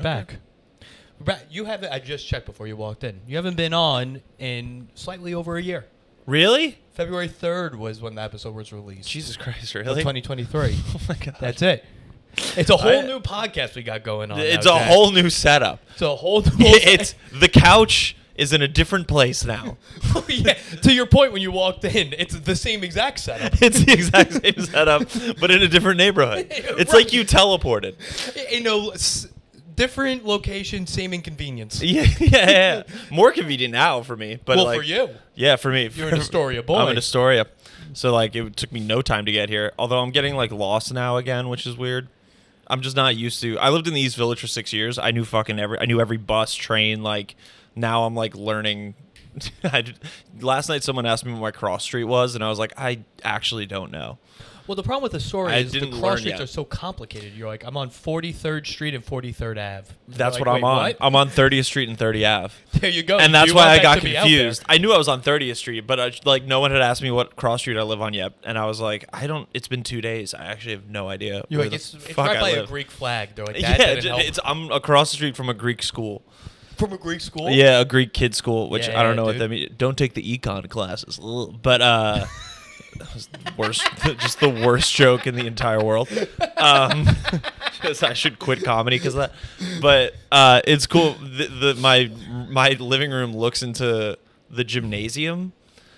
back. You haven't. I just checked before you walked in. You haven't been on in slightly over a year. Really? February 3rd was when the episode was released. Jesus Christ, Of really? 2023. Oh my god. That's it. It's a whole new podcast we got going on. It's now, a Jack. whole new setup. It's a whole new. It's the couch is in a different place now. Oh, yeah. To your point, when you walked in, it's the same exact setup. It's the exact same setup, but in a different neighborhood. It's Right. like you teleported. You know, different location, same inconvenience. Yeah. More convenient now for me. But Well, like, for you. Yeah, for me. You're in Astoria, boy. I'm in Astoria. So like it took me no time to get here. Although I'm getting like lost now again, which is weird. I'm just not used to. I lived in the East Village for 6 years. I knew every bus, train. Like now I'm like learning. Last night someone asked me what my cross street was, and I was like, I actually don't know. Well, the problem with Astoria is the didn't learn cross streets yet. are so complicated. You're like, I'm on 43rd Street and 43rd Ave. That's You're what like, I'm on. "Wait, I'm on 30th Street and 30 Ave. There you go. And Do that's you why want I that got to be out confused. there? I knew I was on 30th Street, but like no one had asked me what cross street I live on yet, and I was like, it's been 2 days. I actually have no idea. You're where like, the it's fuck right I by a live. Greek flag. They're like, that Yeah, didn't help. I'm across the street from a Greek school. From a Greek school? Yeah, a Greek kid school, which Yeah, I don't know dude. what that means. Don't take the econ classes. Ugh. But that was the worst, just the worst joke in the entire world. Because I should quit comedy because of that. But it's cool. My living room looks into the gymnasium.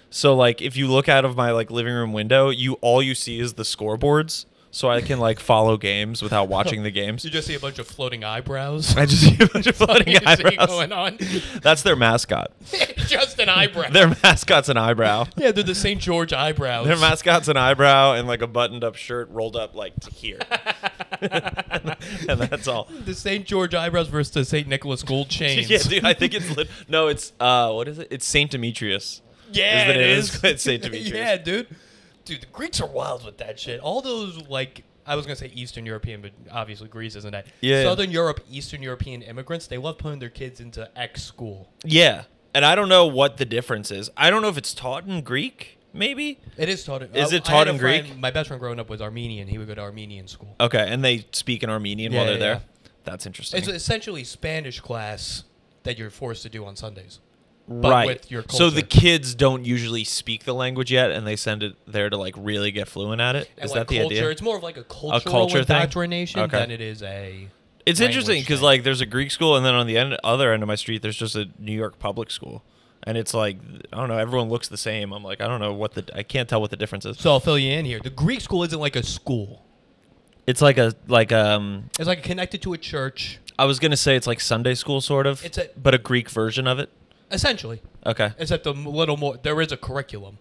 So like if you look out of my like living room window, all you see is the scoreboards. So I can like follow games without watching the games. You just see a bunch of floating eyebrows. I just see a bunch of floating You see eyebrows going on. That's their mascot. Just an eyebrow. Their mascot's an eyebrow. Yeah, they're the St. George eyebrows. Their mascot's an eyebrow and like a buttoned-up shirt rolled up like to here, and that's all. The St. George eyebrows versus the St. Nicholas gold chains. Yeah, dude. I think it's no. It's what is it? It's Saint Demetrius. Yeah, it it is. is. It's Saint Demetrius. Yeah, dude. Dude, the Greeks are wild with that shit. All those, like, I was going to say Eastern European, but obviously Greece isn't that. Yeah. Southern Europe, Eastern European immigrants, they love putting their kids into X school. Yeah, and I don't know what the difference is. I don't know if it's taught in Greek. Maybe It is taught. Is it I taught had a in friend- Greek? My best friend growing up was Armenian. He would go to Armenian school. Okay, and they speak in Armenian Yeah, while they're yeah, there. yeah. That's interesting. It's essentially Spanish class that you're forced to do on Sundays. But Right. with your So the culture. kids don't usually speak the language yet, and they send it there to like really get fluent at it. And Is like that the culture, idea? It's more of like a cultural culture thing? indoctrination Okay. than it is a. It's interesting language because thing. like there's a Greek school, and then on the other end of my street, there's just a New York public school, and it's like I don't know, everyone looks the same. I'm like I don't know I can't tell what the difference is. So I'll fill you in here. The Greek school isn't like a school. It's like It's like connected to a church, I was gonna say it's like Sunday school sort of, It's a- but a Greek version of it. essentially. Okay. Except a little more. There is a curriculum.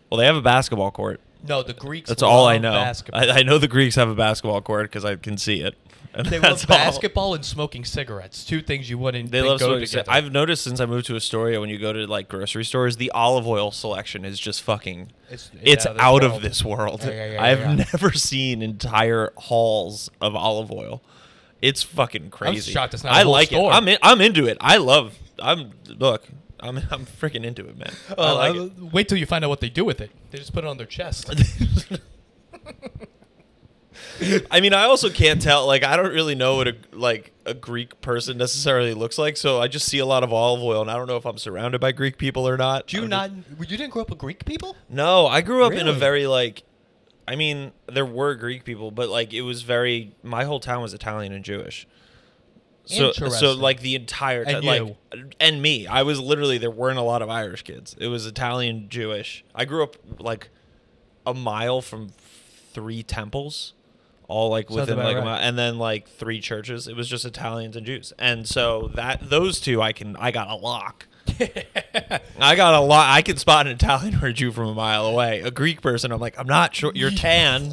Well, they have a basketball court. No, the Greeks. That's all I love know. Basketball. I know the Greeks have a basketball court because I can see it. And They that's love all. basketball and smoking cigarettes. Two things you wouldn't. They think love go smoking together. cigarettes. I've noticed since I moved to Astoria, when you go to like grocery stores, the olive oil selection is just fucking. It's out of this world. Yeah, I've yeah. never seen entire halls of olive oil. It's fucking crazy. shocked it's not a I whole like store. it. I'm into it. I'm freaking into it, man. I like it. Wait till you find out what they do with it. They just put it on their chest. I mean, I also can't tell. Like, I don't really know what a Greek person necessarily looks like. So I just see a lot of olive oil, and I don't know if I'm surrounded by Greek people or not. Do you not? You didn't grow up with Greek people? No, I grew up in a Really? very like. I mean, there were Greek people, but like it was very. My whole town was Italian and Jewish. So Interesting. like the entire And like you. and me, I was literally there weren't a lot of Irish kids. It was Italian, Jewish. I grew up like a mile from 3 temples, all like Sounds within about like a right. mile, and then like 3 churches. It was just Italians and Jews, and so those two I got a lock. I got a lot. I can spot an Italian or a Jew from a mile away. A Greek person, I'm like, I'm not sure. You're tan,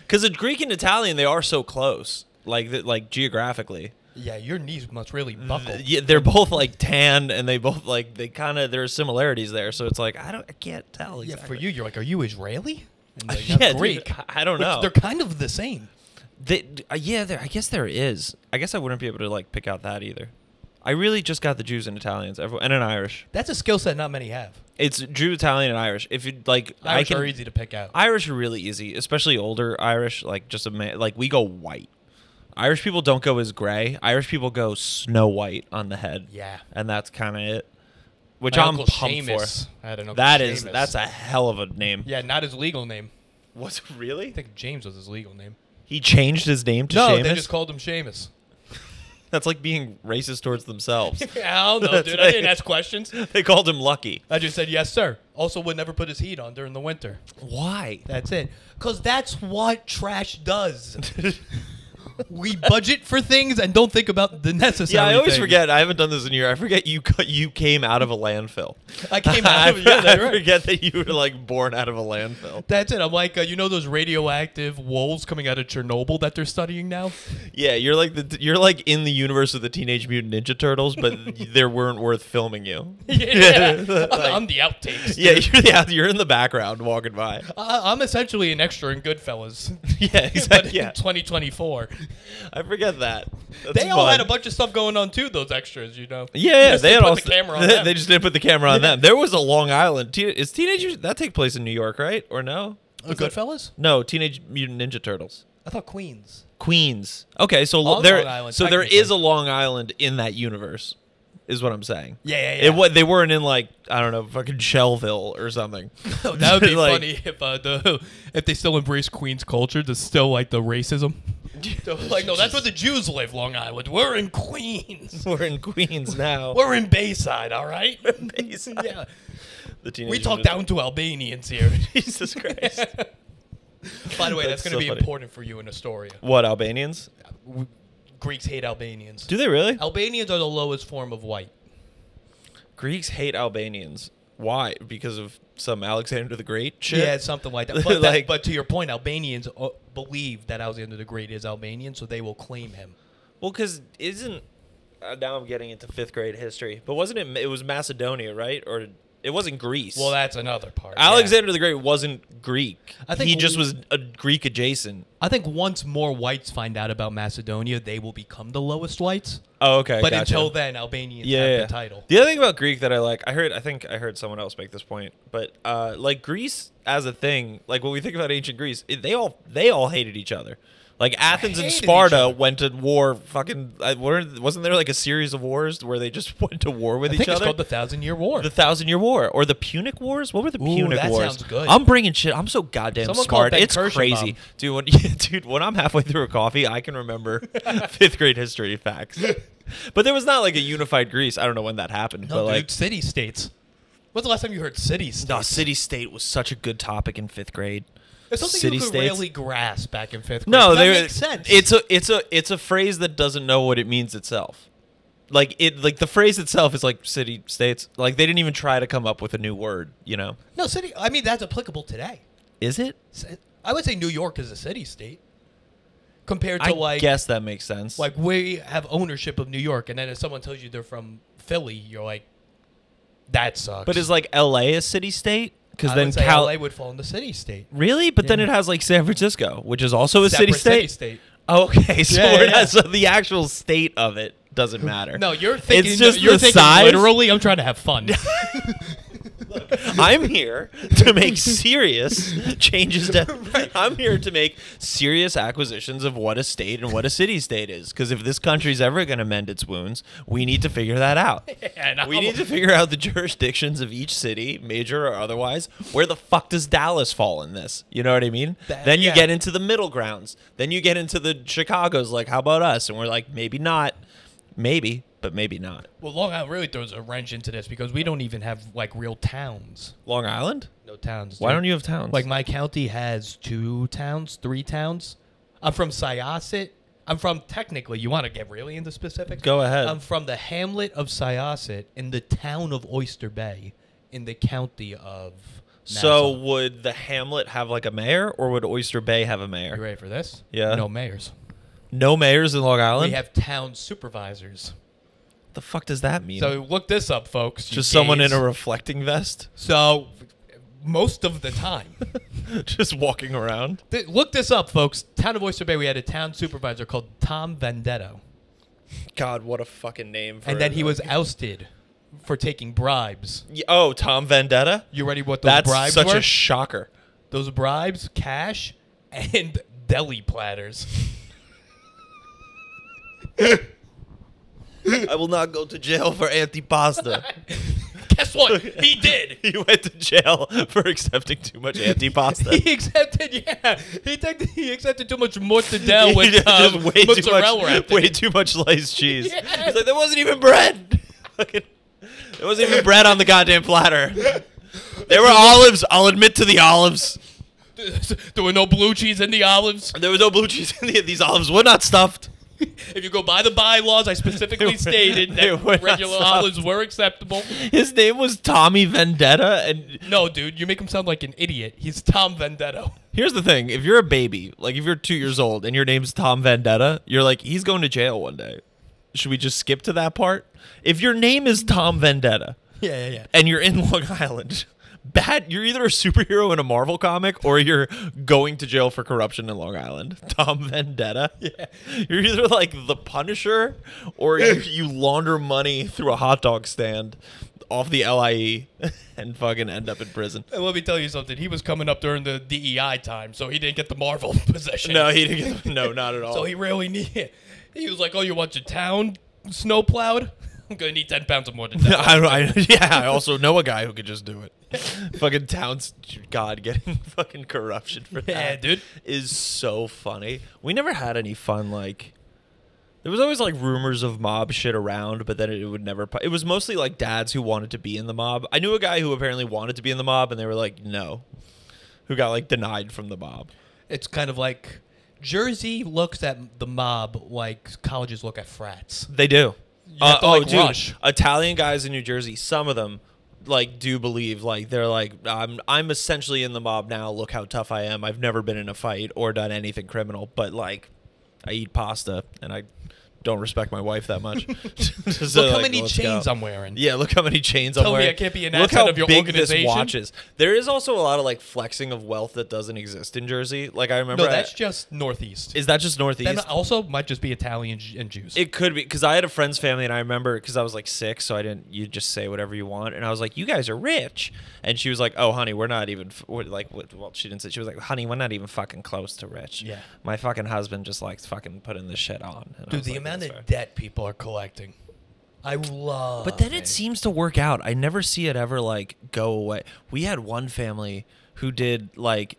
because a Greek and Italian, they are so close, like geographically. Yeah, your knees must really buckle. Yeah, they're both like tan, and they both like there are similarities there. So it's like I can't tell Yeah, exactly. for you, you're like, are you Israeli? And like, Yeah, "I'm dude, Greek. I don't Which know. They're kind of the same. I guess there is. I guess I wouldn't be able to like pick out that either. I really just got the Jews and Italians, and an Irish. That's a skill set not many have. It's Jew, Italian, and Irish. If you like, Irish are easy to pick out. Irish are really easy, especially older Irish. Like just like we go white. Irish people don't go as gray. Irish people go Snow White on the head. Yeah. And that's kind of it. Which My I'm Uncle pumped Seamus. for. I had an Uncle That's Seamus. a hell of a name. Yeah, not his legal name. Was it really? I think James was his legal name. He changed his name to No, Seamus? they just called him Seamus. That's like being racist towards themselves. I don't know, dude. I didn't ask questions. They called him Lucky. I just said, yes, sir. Also would never put his heat on during the winter. Why? That's it. Because that's what trash does. We budget for things and don't think about the necessary Yeah, I always things. forget. I haven't done this in a year. I forget you came out of a landfill. I came out of yeah, I that's right. forget that you were like born out of a landfill. That's it. I'm like, you know those radioactive wolves coming out of Chernobyl that they're studying now? Yeah, you're like in the universe of the Teenage Mutant Ninja Turtles, but they weren't worth filming you. Yeah. Like- I'm the outtakes. Yeah, you're in the background walking by. I'm essentially an extra in Goodfellas. Yeah, But exactly. in Yeah, 2024. I forget that. That's They all fun. had a bunch of stuff going on too, those extras, you know? Yeah, Just they didn't had put the camera on them. They just didn't put the camera on them. There was a Long Island. Is Teenage that take place in New York, right? Or no? The Goodfellas? No, Teenage Mutant Ninja Turtles. I thought Queens. Queens. Okay, so On there, Long Island, so there technically. is a Long Island in that universe, is what I'm saying. Yeah. They weren't in like I don't know, fucking Shellville or something. That would be Like- funny if they still embrace Queens culture. There's still like the racism. So, like, no, that's where the Jews live, Long Island. We're in Queens. We're in Queens now. We're in Bayside, all right? Bayside. Yeah. The teenage We talk Mutant- down to Albanians here. Jesus Christ. By the way, That's that's going to so be funny. important for you in Astoria. What, Albanians? Greeks hate Albanians. Do they really? Albanians are the lowest form of white. Greeks hate Albanians. Why? Because of some Alexander the Great shit? Yeah, it's something like that. But, Like- but to your point, Albanians believe that Alexander the Great is Albanian, so they will claim him. Well, because isn't... now I'm getting into 5th grade history. But wasn't it... It was Macedonia, right? Or it wasn't Greece. Well, that's another part. Alexander the Great wasn't Greek. I think he just was a Greek adjacent. I think once more whites find out about Macedonia, they will become the lowest whites. Oh, okay. But gotcha. until then, Albanians yeah, have yeah. the title. The other thing about Greek that I like, I think I heard someone else make this point, but like Greece as a thing, like when we think about ancient Greece, they all hated each other. Like Athens and Hated each Sparta other. went to war. Fucking wasn't there like a series of wars where they just went to war with I each think it's other? called the 1,000-Year War. The 1,000-Year War or the Punic Wars? What were the Punic that Wars? sounds good. I'm bringing shit. I'm so goddamn Someone called smart. Ben It's crazy, Kirschenbaum. dude. When I'm halfway through a coffee, I can remember 5th grade history facts. But there was not like a unified Greece. I don't know when that happened. No, but dude, like, city-states. When's the last time you heard city-states? no, city-state was such a good topic in 5th grade. It's something you could city-states. really grasp back in 5th grade. No, that they makes sense. It's a phrase that doesn't know what it means itself. Like the phrase itself is like city states. Like they didn't even try to come up with a new word. You know? No, city. I mean, that's applicable today. Is it? I would say New York is a city-state compared to I guess that makes sense. like we have ownership of New York, and then if someone tells you they're from Philly, you're like, that sucks. but is like L.A. a city state? Because I then would say LA would fall in the city-state. really, but then Yeah. it has like San Francisco, which is also a Separate city state. city-state. Okay, so Yeah, we're yeah. not, so the actual state of it doesn't matter. No, you're thinking. It's just you're the thinking size. literally. I'm trying to have fun. I'm here to make serious changes. I'm here to make serious acquisitions of what a state and what a city-state is. Because if this country's ever going to mend its wounds, we need to figure that out. And We need to figure out the jurisdictions of each city, major or otherwise. Where the fuck does Dallas fall in this? You know what I mean? Then you yeah. get into the middle grounds. Then you get into the Chicago's like, how about us? And we're like, maybe not. Maybe, but maybe not. Well, Long Island really throws a wrench into this because we don't even have like real towns. Long Island? No towns. Why dude. don't you have towns? Like my county has 2 towns, 3 towns. I'm from Syosset. I'm from technically. You want to get really into specifics? Go ahead. I'm from the hamlet of Syosset in the town of Oyster Bay, in the county of. So Nassau. would the hamlet have like a mayor, or would Oyster Bay have a You mayor? ready for this? Yeah. No mayors. No mayors in Long Island? We have town supervisors. What the fuck does that mean? So look this up, folks. you Just someone in gays. a reflecting vest? So most of the time. Just walking around? Look this up, folks. Town of Oyster Bay, we had a town supervisor called Tom Vendetto. God, what a fucking name for And then he was ousted for taking bribes. Oh, Tom Vendetta? You ready what those That's bribes such were? a shocker. Those bribes, cash, and deli platters. I will not go to jail for antipasta. Guess what? He did. He went to jail for accepting too much antipasta. He accepted, he accepted too much mortadella with mozzarella wrapped in way it. too much sliced cheese. Yeah. He's like, there wasn't even bread. Fucking, there wasn't even bread on the goddamn platter. There were olives. I'll admit to the olives. There were no blue cheese in the olives. There was no blue cheese in these olives. Were not stuffed. If you go by the bylaws, I specifically stated they that were not regular stuffed. olives were acceptable. His name was Tommy Vendetta, and No, dude, you make him sound like an idiot. He's Tom Vendetta. here's the thing: if you're a baby, like if you're 2 years old and your name's Tom Vendetta, you're like, he's going to jail one day. Should we just skip to that part? If your name is Tom Vendetta, Yeah. and you're in Long Island, you're either a superhero in a Marvel comic or you're going to jail for corruption in Long Island. Tom Vendetta. Yeah. You're either like the Punisher or you launder money through a hot dog stand off the LIE and fucking end up in prison. And let me tell you something. He was coming up during the DEI time, so he didn't get the Marvel possession. No, he didn't get, no, not at all. So he really needed. He was like, "Oh, you want your town snow plowed? I'm gonna need 10 pounds of more than that." I also know a guy who could just do it. Fucking towns, God, getting fucking corruption for that. Yeah, dude. Is so funny. We never had any fun, like, there was always like rumors of mob shit around, but then it would never, it was mostly like dads who wanted to be in the mob. I knew a guy who apparently wanted to be in the mob and they were like, no, who got like denied from the mob. It's kind of like Jersey looks at the mob like colleges look at frats. They do. You have to, like, dude, rush. Italian guys in New Jersey, some of them like do believe, like they're like, I'm essentially in the mob now. Look how tough I am. I've never been in a fight or done anything criminal, but like I eat pasta and I don't respect my wife that much. So, Look how like, many let's chains go. I'm wearing. Yeah, look how many chains I'm Tell me wearing. I can't be an Look asset how of your big organization. this watch is. There is also a lot of like flexing of wealth that doesn't exist in Jersey. Like I remember. No, that's just Northeast. Is that just Northeast? That also might just be Italian and Jews. It could be, because I had a friend's family, and I remember because I was like 6, so I didn't. You just say whatever you want, and I was like, "You guys are rich," and she was like, "Oh, honey, we're not even." We're like, well, she didn't say. She was like, "Honey, we're not even fucking close to rich." Yeah. My fucking husband just likes fucking putting this shit on. And I Dude, was the like, amount "That's of fair." debt people are collecting. I love But then it seems to work out. I never see it ever like go away. We had one family who did like,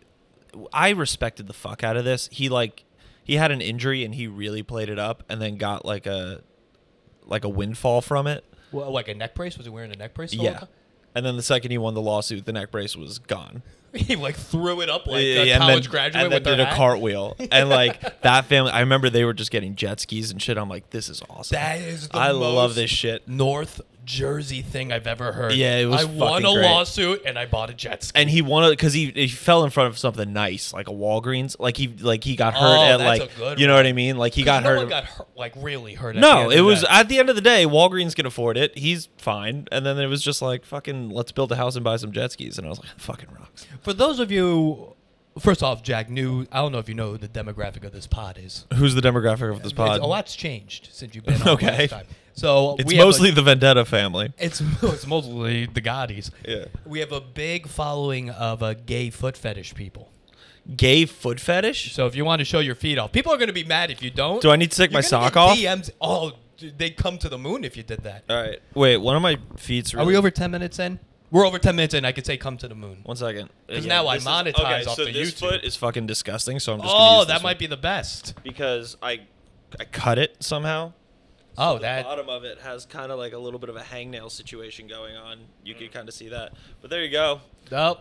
I respected the fuck out of this. He had an injury and he really played it up and then got like a windfall from it. Well, like a neck brace? Was he wearing a neck brace? Yeah. And then the second he won the lawsuit, the neck brace was gone. He like threw it up like Yeah, a and college then, graduate and with then their did a hat. cartwheel. And like that family, I remember they were just getting jet skis and shit. I'm like, this is awesome. That is the I most love this shit. North Jersey thing I've ever heard. Yeah, it was I won fucking a great. lawsuit and I bought a jet ski. And he wanted, because he fell in front of something nice, like a Walgreens. Like he got hurt Oh, at that's like, a good you know one. what I mean? Like he got no hurt. one got hurt, like really hurt. At the No, end it of was that. at the end of the day, Walgreens can afford it. He's fine. And then it was just like, fucking, let's build a house and buy some jet skis. And I was like, fucking rocks. For those of you, first off, Jack, I don't know if you know who the demographic of this pod is. Who's the demographic of this pod? A lot's changed since you've been on Okay. last time. So It's we have mostly the Vendetta family. It's mostly the Gottis. Yeah. We have a big following of gay foot fetish people. Gay foot fetish? So if you want to show your feet off, people are going to be mad if you don't. Do I need to take my You're gonna sock get off? DMs. Oh, dude, they'd come to the moon if you did that. All right. Wait, one of my feet's really... Are we over 10 minutes in? We're over 10 minutes in. I could say come to the moon. 1 second. 'Cause now I this monetize off so the this YouTube. foot is fucking disgusting, so I'm just gonna Oh, use that this might one. be the best. Because I cut it somehow. Oh, The that. bottom of it has kind of like a little bit of a hangnail situation going on. You can kind of see that. But there you go. Oh.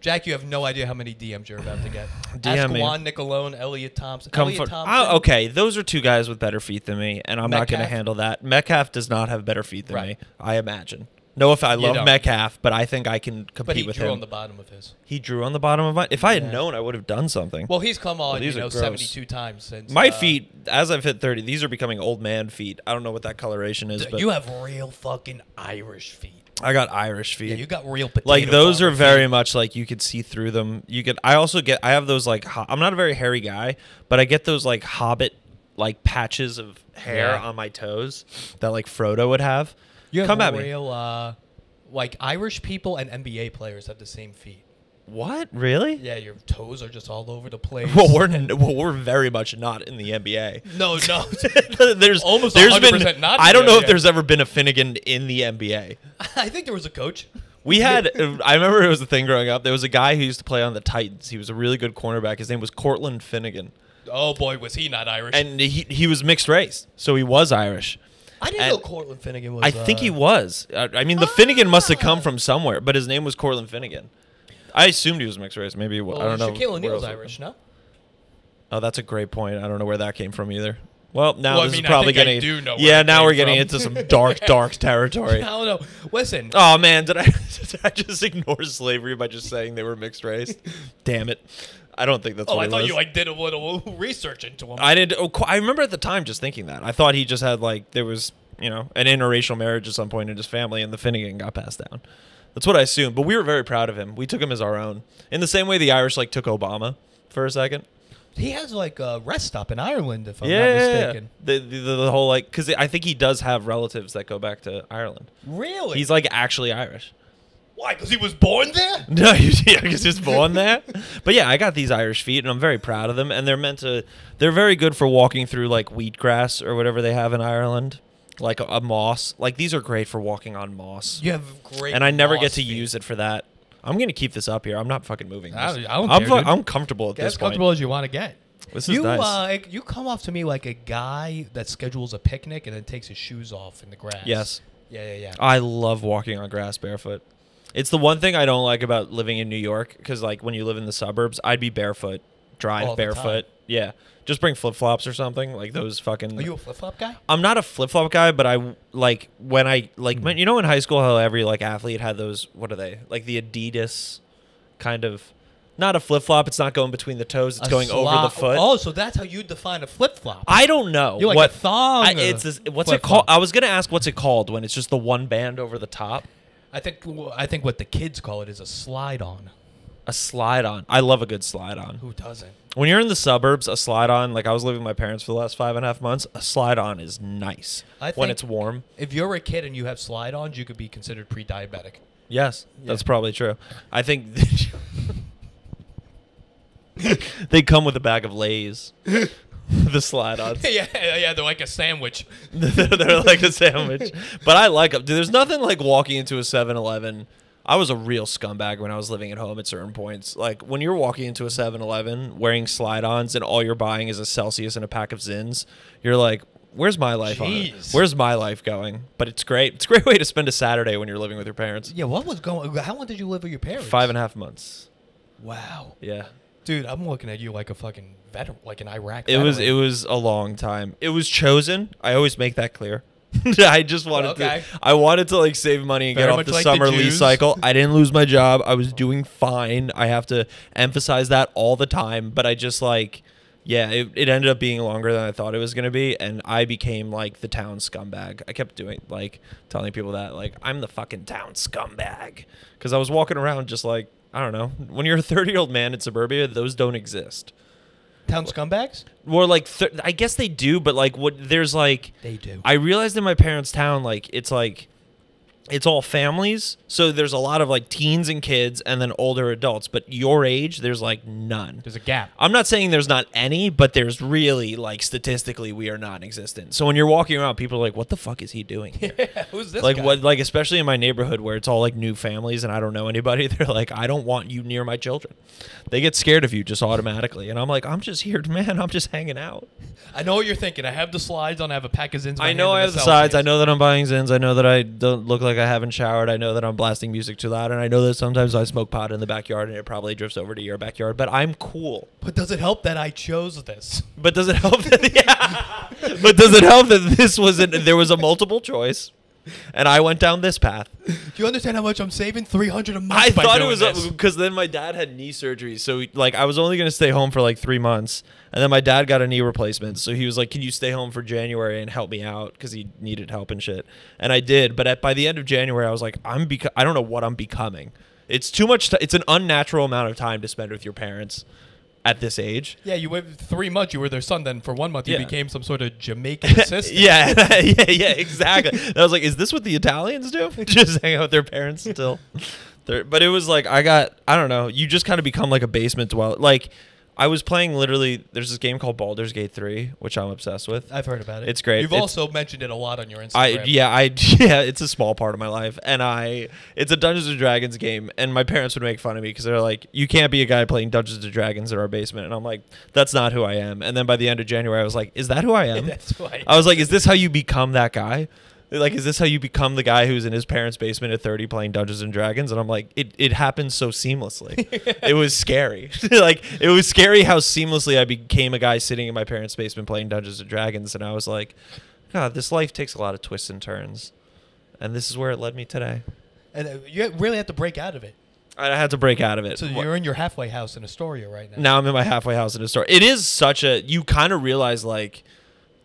Jack, you have no idea how many DMs you're about to get. DM Ask me. Juan Nicolone, Elliot Thompson. Come Elliot for, Thompson. okay, those are two guys with better feet than me, and I'm not going to Metcalf? handle that. Metcalf does not have better feet than Right. me, I imagine. No, if I love don't. Metcalf, but I think I can compete But he with drew him. on the bottom of his. He drew on the bottom of my. If I had Yeah. known, I would have done something. Well, he's come on, these are gross. 72 times since. My feet, as I've hit 30, these are becoming old man feet. I don't know what that coloration is, but You have real fucking Irish feet. I got Irish feet. Yeah, you got real potato Like those are farmer very feet. much like you could see through them. You could. I also get. I have those like. I'm not a very hairy guy, but I get those like Hobbit like patches of hair Yeah. on my toes that like Frodo would have. You have Come at me. real, like Irish people and NBA players have the same feet. What? Really? Yeah, your toes are just all over the place. Well, we're very much not in the NBA. No. there's Almost there's 100% been not in I don't the know if NBA. there's ever been a Finnegan in the NBA. I think there was a coach. We had I remember it was a thing growing up. There was a guy who used to play on the Titans. He was a really good cornerback. His name was Cortland Finnegan. Oh boy, was he not Irish? And he was mixed race, so he was Irish. I didn't know Cortland Finnegan was. I think he was. I mean, the Finnegan must have come from somewhere, but his name was Cortland Finnegan. I assumed he was mixed race. Maybe Well, I don't know. Shaquille where O'Neal's else- Irish, no? Oh, that's a great point. I don't know where that came from either. Well, now Well, I this mean, is probably I think I getting. do know where Yeah, it now came we're getting from. into some dark territory. I don't know. Listen, Oh man, did I just ignore slavery by just saying they were mixed race? Damn it! I don't think that's. oh, what I it thought was. you like did a little research into him. I did. Oh, I remember at the time just thinking that. I thought he just had like there was an interracial marriage at some point in his family, and the Finnegan got passed down. That's what I assumed. But we were very proud of him. We took him as our own. In the same way the Irish like took Obama for a second. He has like a rest stop in Ireland, if I'm Yeah, not yeah, mistaken. yeah. The whole like because I think he does have relatives that go back to Ireland. Really? He's like actually Irish. Why? Because he was born there? No, he's just born there. But yeah, I got these Irish feet, and I'm very proud of them. And they're very good for walking through like wheatgrass or whatever they have in Ireland, like a moss. Like these are great for walking on moss. You have great. And I never get moss to feet. use it for that. I'm gonna keep this up here. I'm not fucking moving this. I don't care, dude. I'm comfortable at Get this as point. comfortable as you want to get. This is You nice. you come off to me like a guy that schedules a picnic and then takes his shoes off in the grass. Yes. Yeah. I love walking on grass barefoot. It's the one thing I don't like about living in New York because, like, when you live in the suburbs, I'd be barefoot, drive All the barefoot. time. Yeah, just bring flip flops or something like those fucking. Are you a flip flop guy? I'm not a flip flop guy, but I like when I like when, in high school how every like athlete had those. What are they like the Adidas kind of? Not a flip flop. It's not going between the toes. It's going over the foot. Oh, so that's how you define a flip flop. I don't know. You like what a thong? It's this, what's it flip-flop? called? I was gonna ask what's it called when it's just the one band over the top. I think what the kids call it is a slide on. A slide on. I love a good slide on. Who doesn't? When you're in the suburbs, a slide on, like I was living with my parents for the last 5.5 months, a slide on is nice I when think it's warm. If you're a kid and you have slide ons, you could be considered pre-diabetic. Yes, Yeah. that's probably true. I think they come with a bag of Lay's. The slide ons. yeah, they're like a sandwich. They're like a sandwich. But I like them. Dude, there's nothing like walking into a 7-Eleven. I was a real scumbag when I was living at home at certain points. Like when you're walking into a 7-Eleven wearing slide-ons and all you're buying is a Celsius and a pack of Zins, you're like, where's my life on it? Jeez. Where's my life going? But it's great. It's a great way to spend a Saturday when you're living with your parents. Yeah, what was going? How long did you live with your parents? 5.5 months. Wow, Yeah. dude, I'm looking at you like a fucking veteran, like an Iraq. It was veteran. a long time. It was chosen. I always make that clear. I just wanted Okay. I wanted to like save money and Very get off much the like the summer lease Jews. cycle. I didn't lose my job. I was doing fine. I have to emphasize that all the time, but I just like it ended up being longer than I thought it was going to be, and I became like the town scumbag. I kept doing like telling people that like I'm the fucking town scumbag cuz I was walking around just like I don't know. When you're a 30-year-old man in suburbia, those don't exist. town scumbags. Or like I guess they do, but like what there's like They do. I realized in my parents' town like it's all families, so there's a lot of like teens and kids and then older adults, but your age there's like none. There's a gap. I'm not saying there's not any, but there's really like statistically we are non-existent. So when you're walking around, people are like, "What the fuck is he doing here?" Who's this Like guy? what? Like especially in my neighborhood where it's all like new families and I don't know anybody. They're like, "I don't want you near my children." They get scared of you just automatically, and I'm like, "I'm just here, man. I'm just hanging out." I know what you're thinking. I have the slides on. I have a pack of Zins. in my I know hand I and have a the sides. I Celsius. know that I'm buying Zins. I know that I don't look like I haven't showered. I know that I'm blasting music too loud, and I know that sometimes I smoke pot in the backyard, and it probably drifts over to your backyard. But I'm cool. But does it help that I chose this? But does it help that? Yeah. But does it help that there was a multiple choice, and I went down this path? Do you understand how much I'm saving? $300 a month. I by thought it doing was this. because then my dad had knee surgery, so like I was only gonna stay home for like 3 months, and then my dad got a knee replacement, so he was like, "Can you stay home for January and help me out?" Because he needed help and shit, and I did. But by the end of January, I was like, I don't know what I'm becoming. It's too much. It's an unnatural amount of time to spend with your parents at this age. Yeah, you went 3 months. You were their son. Then for 1 month, you Yeah. became some sort of Jamaican assistant. yeah, exactly. And I was like, is this what the Italians do? Just hang out with their parents until But it was like I don't know. You just kind of become like a basement dweller. Like I was playing literally. There's this game called Baldur's Gate 3, which I'm obsessed with. I've heard about it. It's great. You've also mentioned it a lot on your Instagram. Yeah. It's a small part of my life, and it's a Dungeons and Dragons game, and my parents would make fun of me because they're like, "You can't be a guy playing Dungeons and Dragons in our basement," and I'm like, "That's not who I am." And then by the end of January, I was like, "Is that who I am?" That's who I am. I was like, "Is this how you become that guy?" Like, is this how you become the guy who's in his parents' basement at 30 playing Dungeons and Dragons? And I'm like, it happens so seamlessly. It was scary. Like, it was scary how seamlessly I became a guy sitting in my parents' basement playing Dungeons and Dragons. And I was like, God, this life takes a lot of twists and turns. And this is where it led me today. And you really have to break out of it. I had to break out of it. So you're in your halfway house in Astoria right now. Now I'm in my halfway house in Astoria. It is such a, you kind of realize, like,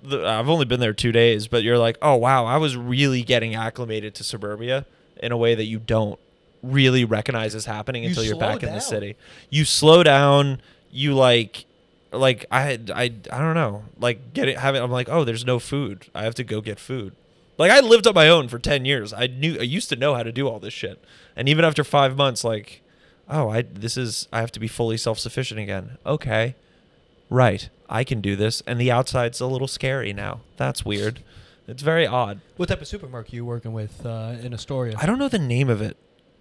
I've only been there 2 days, but you're like, oh, wow, I was really getting acclimated to suburbia in a way that you don't really recognize is happening until you're back in the city. You slow down. You like I don't know, like I'm like, oh, there's no food. I have to go get food. Like I lived on my own for 10 years. I used to know how to do all this shit. And even after 5 months, like, oh, I have to be fully self-sufficient again. Okay. Right. I can do this, and the outside's a little scary now. That's weird. It's very odd. What type of supermarket are you working with in Astoria? I don't know the name of it.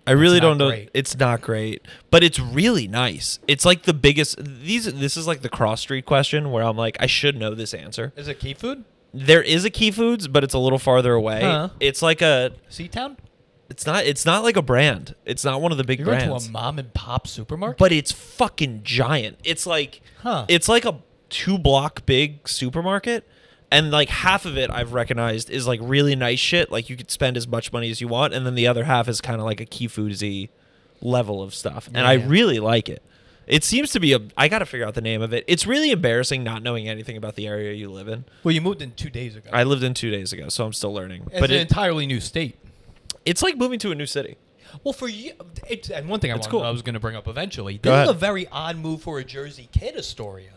I really don't know. Great. It's not great, but it's really nice. It's like the biggest. This is like the cross street question where I'm like, I should know this answer. Is it Key Food? There is a Key Foods, but it's a little farther away. It's like a Seatown. It's not like a brand. It's not one of the big brands. You're into a mom and pop supermarket, but it's fucking giant. It's like It's like a 2-block big supermarket, and like half of it I've recognized is like really nice shit. Like you could spend as much money as you want, and then the other half is kind of like a Key Foodsy level of stuff, and I really like it. It seems to be I got to figure out the name of it. It's really embarrassing not knowing anything about the area you live in. Well, you moved in 2 days ago. I lived in 2 days ago, so I'm still learning. It's an entirely new state. It's like moving to a new city. Well, for you, and one thing I was going to bring up eventually. This is a very odd move for a Jersey kid, Astoria.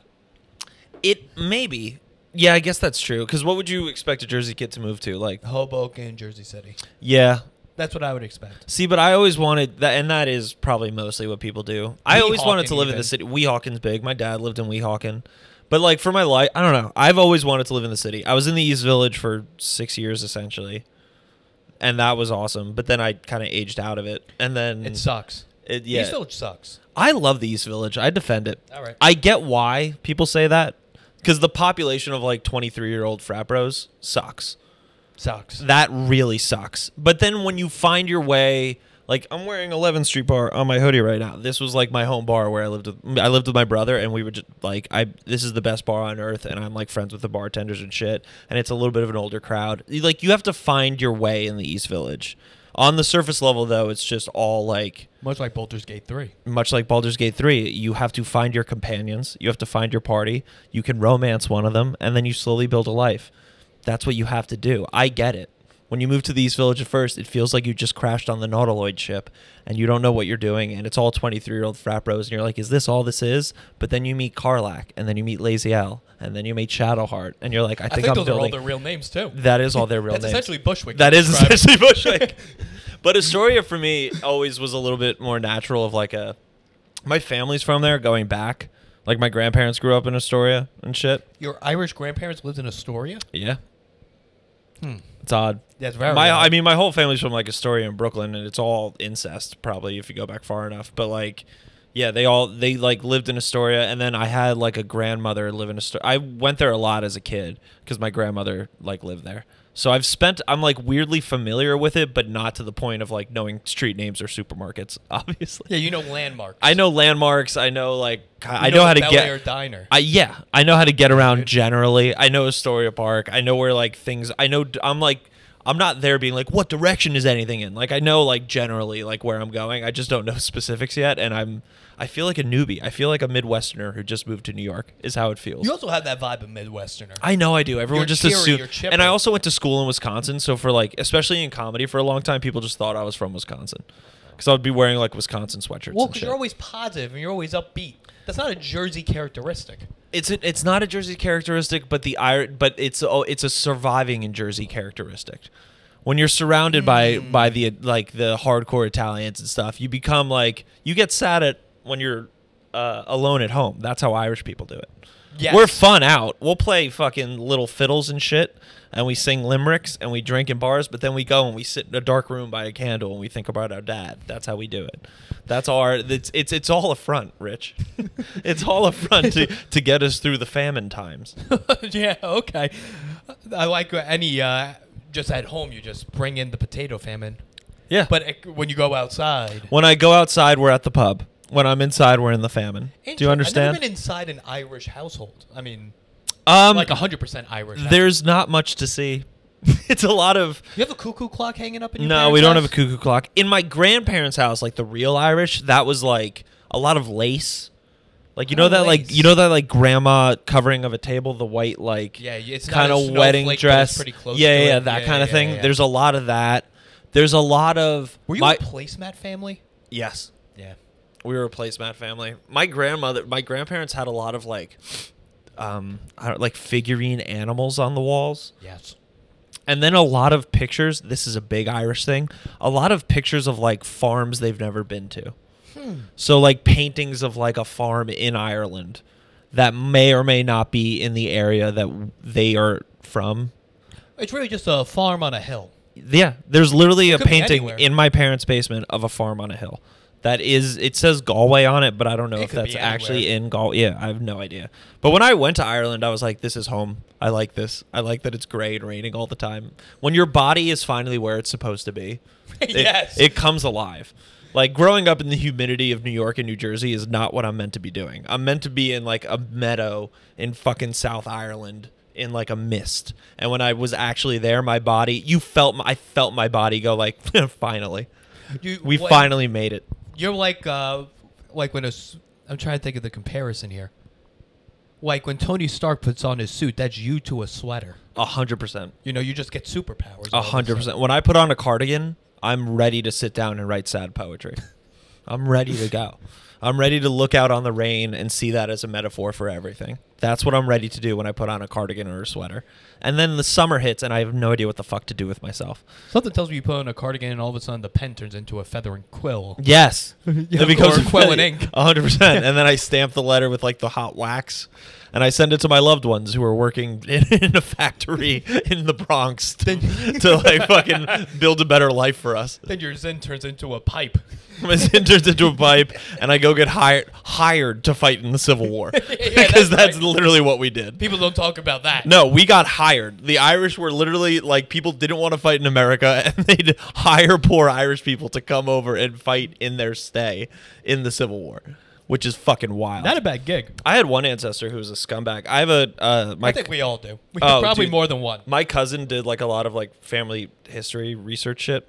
It maybe. Yeah, I guess that's true. Because what would you expect a Jersey kid to move to? Like Hoboken, Jersey City. Yeah. That's what I would expect. See, but I always wanted that, and that is probably mostly what people do. I always wanted to live in the city. Weehawken's big. My dad lived in Weehawken. But like for my life, I don't know. I've always wanted to live in the city. I was in the East Village for 6 years essentially. And that was awesome. But then I kind of aged out of it. And then it sucks. East Village sucks. I love the East Village. I defend it. All right. I get why people say that. Because the population of like 23-year-old frat bros sucks. That really sucks. But then when you find your way, like I'm wearing 11th Street Bar on my hoodie right now. This was like my home bar where I lived with my brother, and we were just like, this is the best bar on earth, and I'm like friends with the bartenders and shit. And it's a little bit of an older crowd. Like you have to find your way in the East Village. On the surface level, though, it's just all like... Much like Baldur's Gate 3. Much like Baldur's Gate 3. You have to find your companions. You have to find your party. You can romance one of them, and then you slowly build a life. That's what you have to do. I get it. When you move to the East Village at first, it feels like you just crashed on the Nautiloid ship, and you don't know what you're doing, and it's all 23-year-old frat bros, and you're like, is this all this is? But then you meet Carlac, and then you meet Lazy L, and then you meet Shadowheart, and you're like, I think I'm those building... are all their real names, too. That is all their real names. That's essentially Bushwick. That is essentially Bushwick. But Astoria, for me, always was a little bit more natural of like a... My family's from there, going back. Like, my grandparents grew up in Astoria and shit. Your Irish grandparents lived in Astoria? Yeah. It's odd. That's very odd. I mean, my whole family's from like Astoria and Brooklyn, and it's all incest, probably, if you go back far enough. But like, yeah, they like lived in Astoria, and then I had like a grandmother live in Astoria. I went there a lot as a kid because my grandmother like lived there. So I'm like weirdly familiar with it, but not to the point of like knowing street names or supermarkets, obviously. Yeah, you know landmarks. I know landmarks. I know like I know how to get Air Diner. I know how to get around generally. I know Astoria Park. I know where like things. I'm not there being like, what direction is anything in? Like I know like generally like where I'm going. I just don't know specifics yet, and I feel like a newbie. I feel like a Midwesterner who just moved to New York is how it feels. You also have that vibe of Midwesterner. I know I do. Everyone just assumes. And I also went to school in Wisconsin, so for like, especially in comedy for a long time, people just thought I was from Wisconsin. Because I would be wearing like Wisconsin sweatshirts. Well, because you're always positive and you're always upbeat. That's not a Jersey characteristic. It's not a Jersey characteristic, but it's a surviving in Jersey characteristic. When you're surrounded by the the hardcore Italians and stuff, you become like you get sad at when you're alone at home. That's how Irish people do it. Yes. We're fun out. We'll play fucking little fiddles and shit, and we sing limericks and we drink in bars. But then we go and we sit in a dark room by a candle and we think about our dad. That's how we do it. That's our. It's all a front, Rich. It's all a front to get us through the famine times. Yeah. Okay. I like any. Just at home, you just bring in the potato famine. Yeah. But when you go outside. When I go outside, we're at the pub. When I'm inside, we're in the famine. Do you understand? I've never been inside an Irish household. I mean, like 100% Irish. There's not much to see. It's a lot of... You have a cuckoo clock hanging up in your No, we don't have a cuckoo clock. In my grandparents' house, like the real Irish, that was like a lot of lace. Like you know that like grandma covering of a table, the white like it's kind of wedding dress. Pretty close that kind of thing. Yeah. There's a lot of that. There's a lot of. Were you a placemat family? Yes. Yeah. We were a placemat family. My grandparents had a lot of like figurine animals on the walls. Yes. And then a lot of pictures. This is a big Irish thing. A lot of pictures of like farms they've never been to. So like paintings of like a farm in Ireland that may or may not be in the area that they are from. It's really just a farm on a hill. Yeah, there's literally a painting anywhere. in my parents' basement of a farm on a hill. That is, it says Galway on it, but I don't know if that's actually in Galway. Yeah, I have no idea. But when I went to Ireland, I was like, this is home. I like this. I like that it's gray and raining all the time. When your body is finally where it's supposed to be, yes, it comes alive. Like, growing up in the humidity of New York and New Jersey is not what I'm meant to be doing. I'm meant to be in, like, a meadow in fucking South Ireland in, like, a mist. And when I was actually there, my body, I felt my body go, like, finally. We finally made it. You're like when I'm trying to think of the comparison here. Like, when Tony Stark puts on his suit, that's you to a sweater. 100%. You know, you just get superpowers. 100%. When I put on a cardigan, I'm ready to sit down and write sad poetry. I'm ready to go. I'm ready to look out on the rain and see that as a metaphor for everything. That's what I'm ready to do when I put on a cardigan or a sweater. And then the summer hits and I have no idea what the fuck to do with myself. Something tells me you put on a cardigan and all of a sudden the pen turns into a feather and quill. Yes. It becomes a quill and ink. 100%. And then I stamp the letter with like the hot wax. And I send it to my loved ones who are working in a factory in the Bronx to like fucking build a better life for us. Then your Zen turns into a pipe. My Zen turns into a pipe, and I go get hired to fight in the Civil War. Because that's literally what we did. People don't talk about that. No, we got hired. The Irish were literally like, people didn't want to fight in America, and they'd hire poor Irish people to come over and fight in their stay in the Civil War. Which is fucking wild. Not a bad gig. I had one ancestor who was a scumbag. I have I think we all do. Probably more than one. My cousin did like a lot of like family history research shit,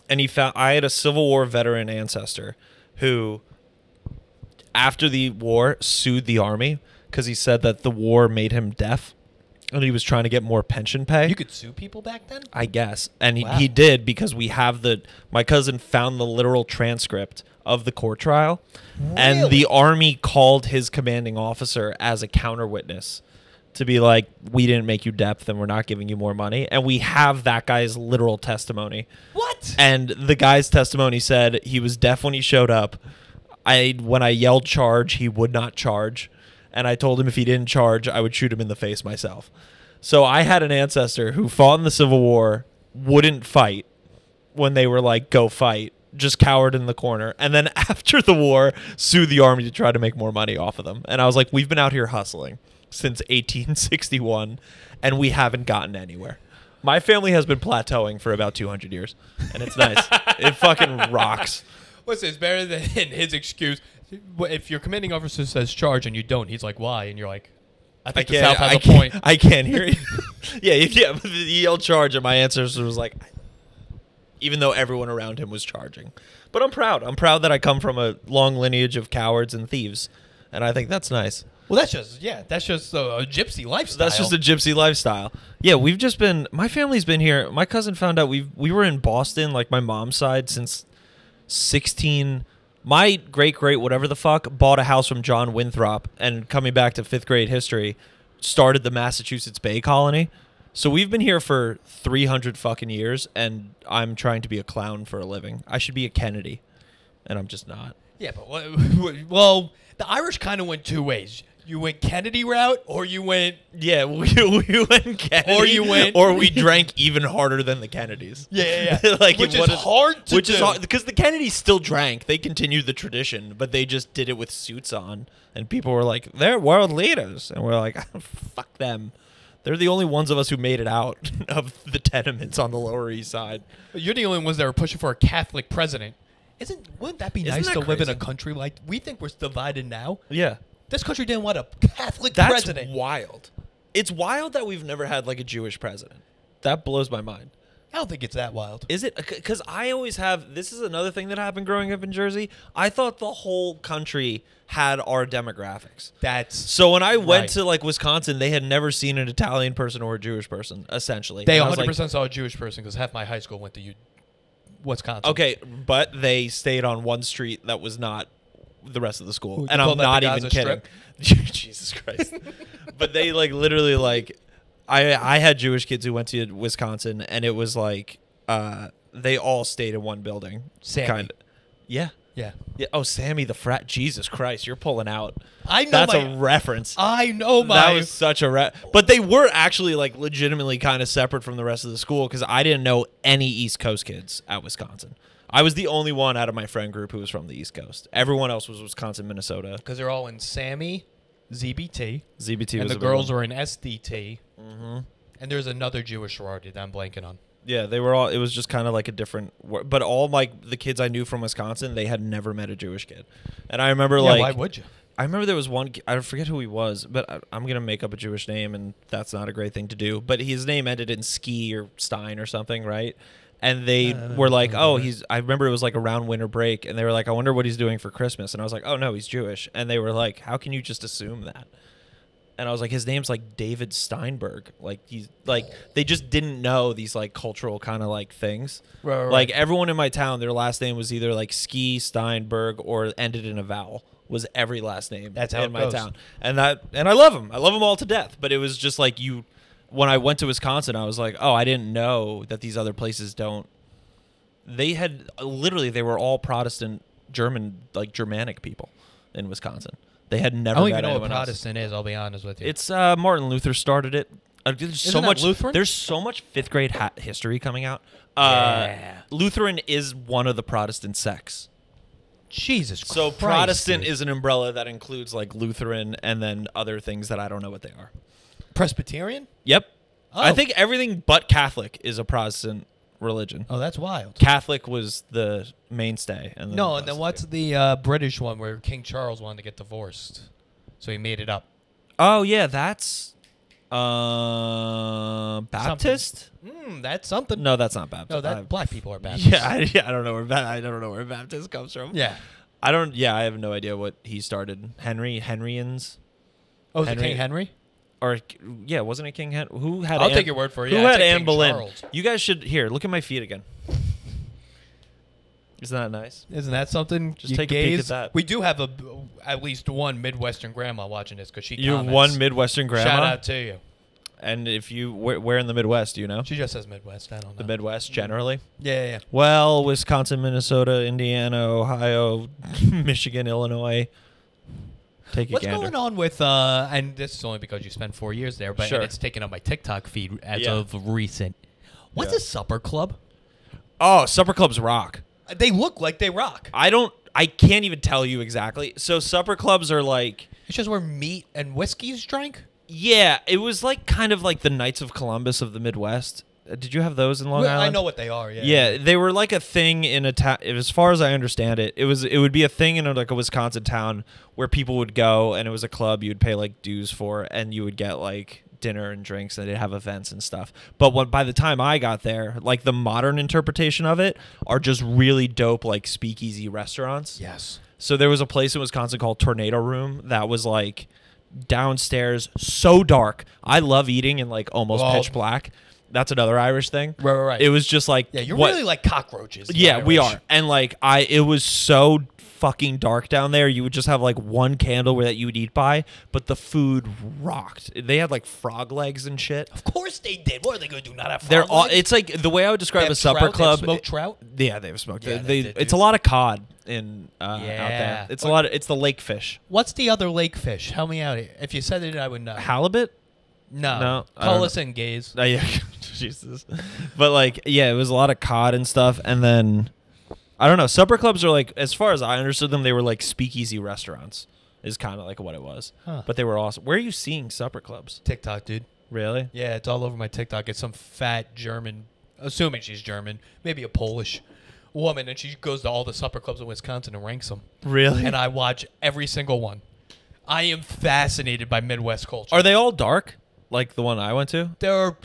and I had a Civil War veteran ancestor who, after the war, sued the army because he said that the war made him deaf, and he was trying to get more pension pay. You could sue people back then? I guess, and he did because we have my cousin found the literal transcript of the court trial. Really? And the army called his commanding officer as a counter witness to be like, we didn't make you deaf and we're not giving you more money. And we have that guy's literal testimony. What? And the guy's testimony said he was deaf when he showed up. When I yelled charge, he would not charge. And I told him if he didn't charge, I would shoot him in the face myself. So I had an ancestor who fought in the Civil War, wouldn't fight when they were like, go fight. Just cowered in the corner, and then after the war sued the army to try to make more money off of them. And I was like, we've been out here hustling since 1861 and we haven't gotten anywhere. My family has been plateauing for about 200 years, and it's nice. It fucking rocks. What's this, better than his excuse? If your commanding officer says charge and you don't, he's like, why? And you're like, I think the South has a point. I can't hear you. Yeah, but he yelled charge, and my ancestor was like, even though everyone around him was charging. But I'm proud. I'm proud that I come from a long lineage of cowards and thieves, and I think that's nice. Well, that's just a gypsy lifestyle. That's just a gypsy lifestyle. Yeah, my family's been here. My cousin found out we were in Boston, like my mom's side, since 16. My great whatever the fuck bought a house from John Winthrop, and coming back to 5th grade history, started the Massachusetts Bay Colony. So we've been here for 300 fucking years, and I'm trying to be a clown for a living. I should be a Kennedy, and I'm just not. Yeah, but well, the Irish kind of went two ways. You went Kennedy route, or you went Yeah, we went Kennedy, Or you went- or we drank even harder than the Kennedys. yeah. Like which what is hard to which do. is hard because the Kennedys still drank. They continued the tradition, but they just did it with suits on, and people were like, "They're world leaders," and we're like, "Fuck them." They're the only ones of us who made it out of the tenements on the Lower East Side. But you're the only ones that are pushing for a Catholic president. Wouldn't that be Isn't nice that to live in a crazy? country like we think we're divided now? Yeah. This country didn't want a Catholic That's president. wild. It's wild that we've never had like a Jewish president. That blows my mind. I don't think it's that wild. Is it? Because I always have. This is another thing that happened growing up in Jersey. I thought the whole country had our demographics. That's So when I went Right. to like Wisconsin, they had never seen an Italian person or a Jewish person. Essentially, they And I was 100% like, saw a Jewish person because half my high school went to Wisconsin. okay, but they stayed on one street that was not the rest of the school, You and call I'm that not the even Gaza kidding. Jesus Christ! But they like literally like, I had Jewish kids who went to Wisconsin, and it was like, they all stayed in one building. Sammy. Kind of. Yeah. Yeah. Yeah. Oh, Sammy the frat. Jesus Christ, you're pulling out. I know That's my. a reference. I know my. That was such a but they were actually like legitimately kind of separate from the rest of the school because I didn't know any East Coast kids at Wisconsin. I was the only one out of my friend group who was from the East Coast. Everyone else was Wisconsin, Minnesota. Because they're all in Sammy, ZBT, ZBT and was the a big girls one. are in SDT. Mm-hmm. And there's another Jewish sorority that I'm blanking on. Yeah, they were all. It was just kind of like a different. But all like the kids I knew from Wisconsin, they had never met a Jewish kid, and I remember Yeah, like. why would you? I remember there was one. I forget who he was, but I'm gonna make up a Jewish name, and that's not a great thing to do. But his name ended in Ski or Stein or something, right? And they were like, "Oh, he's." I remember it was like around winter break, and they were like, "I wonder what he's doing for Christmas." And I was like, "Oh no, he's Jewish." And they were like, "How can you just assume that?" And I was like, "His name's like David Steinberg." Like he's like they just didn't know these like cultural kind of like things. Right. Like everyone in my town, their last name was either like Ski, Steinberg, or ended in a vowel. Was every last name That's how in it my goes. town, and I love them. I love them all to death. But it was just like you, when I went to Wisconsin, I was like, oh, I didn't know that these other places don't. They had literally they were all Protestant German like Germanic people in Wisconsin. They had I never don't met even know what anyone else. Protestant is. I'll be honest with you. It's Martin Luther started it. There's so Isn't that much Lutheran? There's so much fifth grade history coming out. Yeah. Lutheran is one of the Protestant sects. Jesus So Christ, Protestant dude. is an umbrella that includes like Lutheran and then other things that I don't know what they are. Presbyterian? Yep. Oh. I think everything but Catholic is a Protestant religion. Oh, that's wild. Catholic was the mainstay. And then No, and then what's the British one where King Charles wanted to get divorced? So he made it up. Oh, yeah, that's Baptist? That's something. No, that's not Baptist. No, that I- black people are Baptist. Yeah, I don't know where I don't know where Baptist comes from. Yeah. I don't. Yeah, I have no idea what he started. Henryans, Oh, is it Henry- King Henry? or yeah, wasn't it King Henry? Who had? I'll Anne- take your word for it. Who Yeah, I'd had say Anne King Boleyn? Charles. You guys should here. Look at my feet again. Isn't that nice? Isn't that something? Just take a peek at that. We do have at least one Midwestern grandma watching this because she You have comments. one Midwestern grandma. Shout out to you. And if you where in the Midwest, do you know? She just says Midwest. I don't know. The Midwest generally. Yeah. Well, Wisconsin, Minnesota, Indiana, Ohio, Michigan, Illinois. Take a What's gander. going on with and this is only because you spent 4 years there, but Sure. and it's taken up my TikTok feed as Yeah. of recent. What's Yeah. a supper club? Oh, supper clubs rock. They look like they rock. I can't even tell you exactly. So supper clubs are like, It's just where meat and whiskey's drank. yeah, it was like kind of like the Knights of Columbus of the Midwest. Did you have those in Long Well, Island? I know what they are. Yeah. Yeah, they were like a thing in a town. As far as I understand it, it would be a thing in like a Wisconsin town where people would go, and it was a club you'd pay like dues for, and you would get like dinner and drinks, and they'd have events and stuff. But by the time I got there, like the modern interpretation of it are just really dope like speakeasy restaurants. Yes. So there was a place in Wisconsin called Tornado Room that was like downstairs, so dark. I love eating in like almost Well, pitch black. That's another Irish thing. Right. It was just like Yeah, you're really like cockroaches. Yeah, we Irish. are. And like it was so fucking dark down there. You would just have like one candle that you would eat by, but the food rocked. They had like frog legs and shit. Of course they did. What are they going to do? Not have They're frog all. legs? It's like the way I would describe a supper trout? They have club. smoked trout? Yeah, they have smoked. Yeah, they, they it's do. a lot of cod in out Yeah. there. It's a lot. It's the lake fish. What's the other lake fish? Help me out here. If you said it, I would know. Halibut. No. I don't Call know. us in, gays. Yeah, Jesus. But like, yeah, it was a lot of cod and stuff, and then I don't know. Supper clubs are like, as far as I understood them, they were like speakeasy restaurants. Is kind of like what it was. Huh. But they were awesome. Where are you seeing supper clubs? TikTok, dude. Really? Yeah, it's all over my TikTok. It's some fat German, assuming she's German, maybe a Polish woman, and she goes to all the supper clubs in Wisconsin and ranks them. Really? And I watch every single one. I am fascinated by Midwest culture. Are they all dark? Like the one I went to? They're,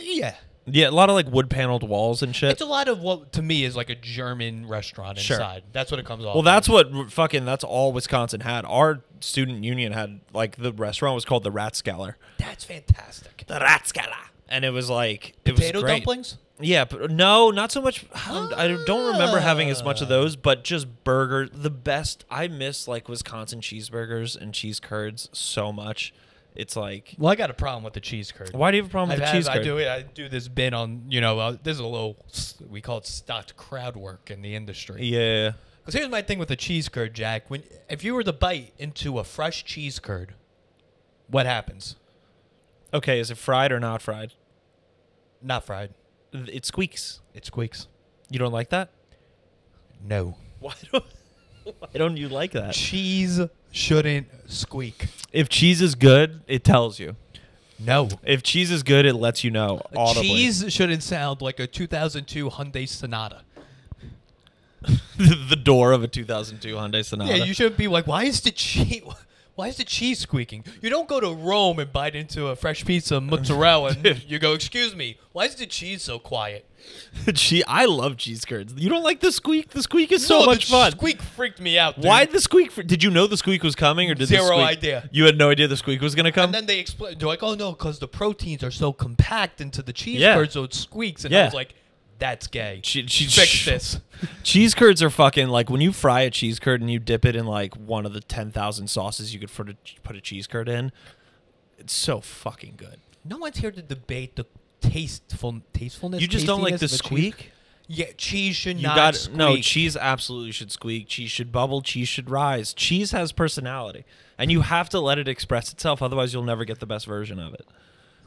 yeah. Yeah, a lot of like wood paneled walls and shit. It's a lot of what to me is like a German restaurant Sure. inside. That's what it comes off. Well, that's that's all Wisconsin had. Our student union had like the restaurant was called the Ratskeller. That's fantastic. The Ratskeller. And it was like Potato it was great. dumplings? Yeah, but no, not so much. I don't remember having as much of those, but just burgers. The best. I miss like Wisconsin cheeseburgers and cheese curds so much. It's like, Well, I got a problem with the cheese curd. why do you have a problem with the cheese curd? I do this bit on, this is a little, we call it stocked crowd work in the industry. Yeah. Because here's my thing with the cheese curd, Jack. If you were to bite into a fresh cheese curd, what happens? Okay, is it fried or not fried? Not fried. It squeaks. It squeaks. You don't like that? No. Why don't you like that? Cheese shouldn't squeak. If cheese is good, it tells you. No. If cheese is good, it lets you know audibly. Cheese shouldn't sound like a 2002 Hyundai Sonata. The door of a 2002 Hyundai Sonata. Yeah, you shouldn't be like, why is the cheese squeaking? You don't go to Rome and bite into a fresh piece of mozzarella and you go, excuse me, why is the cheese so quiet? I love cheese curds. You don't like the squeak? The squeak is so No, much fun. The squeak freaked me out, dude. Why the squeak? Did you know the squeak was coming, or did the Zero squeak, idea. You had no idea the squeak was going to come. And then they explain, they're like, oh no, because the proteins are so compact into the cheese Yeah. curd, so it squeaks. And Yeah. I was like, that's gay. Fix Fix this. Cheese curds are fucking like when you fry a cheese curd and you dip it in like one of the 10,000 sauces you could put a cheese curd in. It's so fucking good. No one's here to debate the tastefulness. You just don't like the tastiness of a cheese. squeak? Yeah, cheese should You not got squeak. no. Cheese absolutely should squeak. Cheese should bubble. Cheese should rise. Cheese has personality, and you have to let it express itself. Otherwise, you'll never get the best version of it.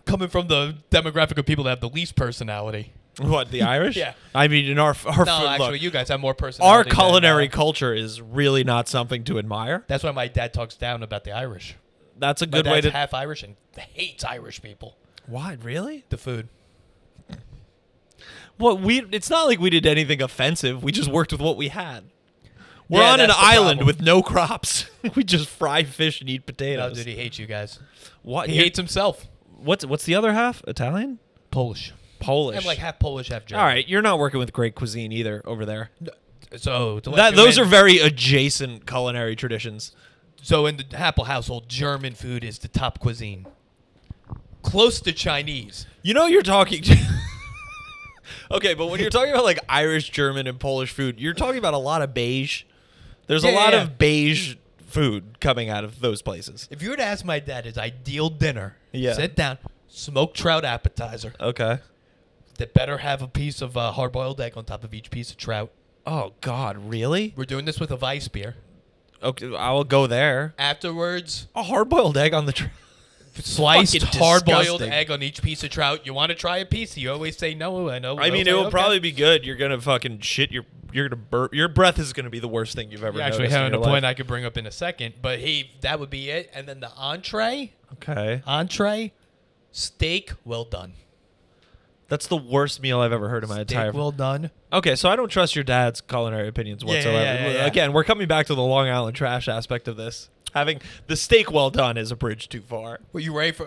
Coming from the demographic of people that have the least personality. What, the Irish? Yeah. I mean, in our No, food, actually, look, you guys have more our personality. culinary than, culture is really not something to admire. That's why my dad talks down about the Irish. That's a My good way dad's to. half Irish and hates Irish people. Why, really? The food. Well, it's not like we did anything offensive. We just worked with what we had. We're Yeah, on an that's the island problem. with no crops. We just fry fish and eat No, potatoes. dude, he hates you guys. What? He hates himself. What's the other half? Italian? Polish. Polish. I'm like half Polish, half German. All right, you're not working with great cuisine either over there. So to let you Those in- are very adjacent culinary traditions. So in the Happel household, German food is the top cuisine. Close to Chinese. You know, you're talking. Okay, but when you're talking about like Irish, German, and Polish food, you're talking about a lot of beige. There's a lot of beige food coming out of those places. If you were to ask my dad his ideal dinner, Yeah. sit down, smoked trout appetizer. Okay. That better have a piece of hard-boiled egg on top of each piece of trout. Oh God, really? We're doing this with a Weiss beer. Okay, I will go there. Afterwards, A hard-boiled egg on the sliced Fucking hard-boiled disgusting. egg on each piece of trout. You want to try a piece? You always say no. I know. I mean, it will probably be good. You're gonna fucking shit. You're gonna burp. Your breath is gonna be the worst thing you've ever. You actually noticed in having a your point life. I could bring up in a second, but that would be it. And then the entree, Okay. steak well done. That's the worst meal I've ever heard in my entire. Steak well done. Okay, so I don't trust your dad's culinary opinions Yeah, yeah, whatsoever. yeah. Again, we're coming back to the Long Island trash aspect of this. Having the steak well done is a bridge too far. Were you ready for?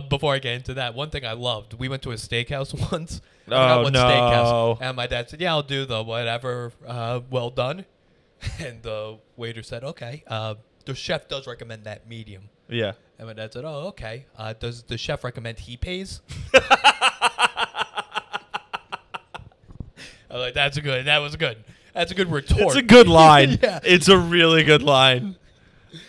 Before I get into that, one thing I loved. We went to a steakhouse once. I Oh, forgot what no. Steakhouse. And my dad said, "Yeah, I'll do the whatever. Well done." And the waiter said, "Okay." The chef does recommend that medium. Yeah. And my dad said, "Oh, okay. Does the chef recommend he pays?" I was like, that's a good. That was good. That's a good retort. It's a good line. Yeah. It's a really good line.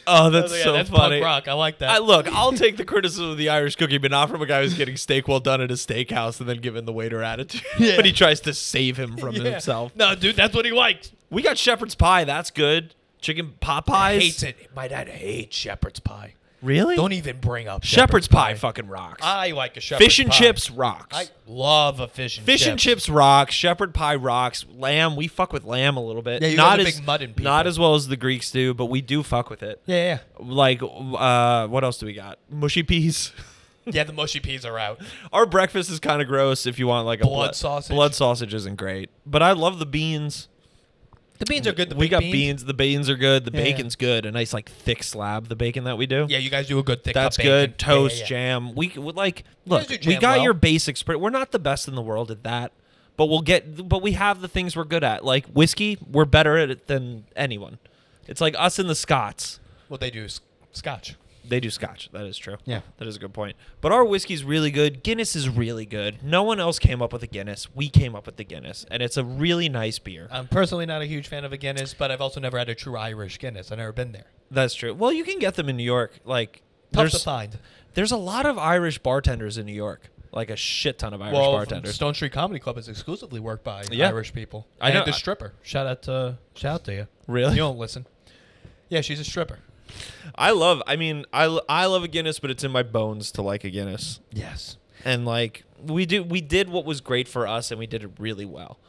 Oh, I that's was like, so that's funny. punk rock. I like that. Look, I'll take the criticism of the Irish cookie, but not from a guy who's getting steak well done at a steakhouse and then giving the waiter attitude. Yeah. But he tries to save him from Yeah. himself. No, dude, that's what he likes. We got shepherd's pie. That's good. Chicken pot pies. Hates it. My dad hates shepherd's pie. Really? Don't even bring up shepherd's pie. Fucking rocks. I like a shepherd's Fish and pie. chips rocks. I love a fish and Fish chips. and chips rocks. Shepherd pie rocks. Lamb, we fuck with lamb a little bit. Yeah, you not guys are as big mutton people. not as well as the Greeks do, but we do fuck with it. Yeah, Like, what else do we got? Mushy peas. yeah. Yeah, the mushy peas are out. Our breakfast is kind of gross. If you want like a Blood sausage? blood sausage isn't great, but I love the beans. The beans are good. The We big got beans. The beans are good. The Yeah, yeah. bacon's good. A nice like thick slab. The bacon that we do. Yeah, you guys do a good thick. That's cut good. bacon. Toast, Yeah, yeah. jam. We like You guys look. do We jam got well. your basics. We're not the best in the world at that, but we have the things we're good at. Like whiskey, we're better at it than anyone. It's like us and the Scots. What they do is scotch. They do Scotch. That is true. Yeah. That is a good point. But our whiskey's really good. Guinness is really good. No one else came up with a Guinness. We came up with the Guinness, and it's a really nice beer. I'm personally not a huge fan of a Guinness, but I've also never had a true Irish Guinness. I've never been there. That's true. Well, you can get them in New York. Like Tough to find. there's a lot of Irish bartenders in New York. Like a shit ton of Irish bartenders. Stone Street Comedy Club is exclusively worked by Yeah. Irish people. I know. And a stripper. Shout out to you. Really? You don't listen. Yeah, she's a stripper. I love a Guinness, but it's in my bones to like a Guinness. Yes. And like we did what was great for us, and we did it really well.